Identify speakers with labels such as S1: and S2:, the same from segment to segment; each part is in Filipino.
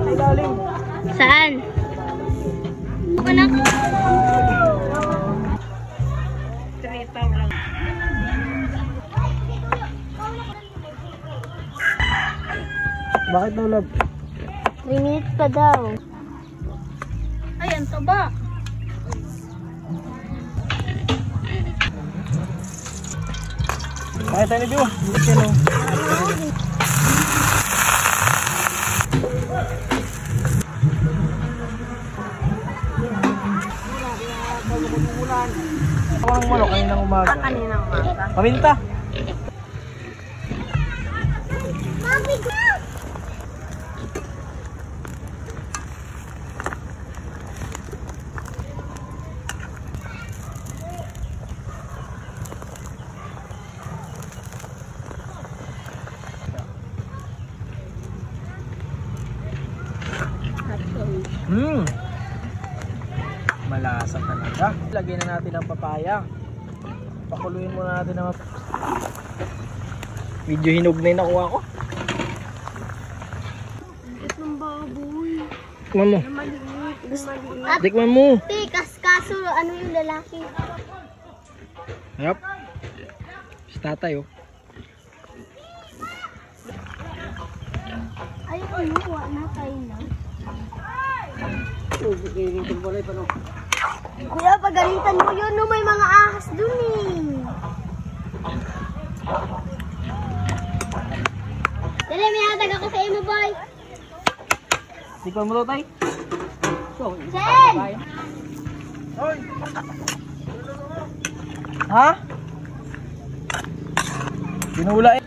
S1: Ilalim.
S2: Saan? Anak.
S1: Bakit daw, love?
S2: 3 minutes pa daw. Ay, ang taba.
S1: Bakit tayo na, Biyo? Bakit yan, Ang manok kaninang umaga.
S2: Kaninang umaga.
S1: Paminta. Malasa talaga. Lagyan na natin ang papaya. Pakuluin muna natin ang medyo hinog na yung nakuha ko.
S2: Itong baboy.
S1: Tikman mo.
S2: Maliit.
S1: Tikman mo.
S2: Kaso ano yung lalaki?
S1: Yup. Si tatay, oh.
S2: Ay, kuha na tayo na. Kuya, pagalitan mo yun, no? May mga ahas dun eh. Dali, may hatag ako sa imo, boy.
S1: Tikman mo daw, tay.
S2: Sen!
S1: Ha? Binula eh.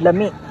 S1: Lami.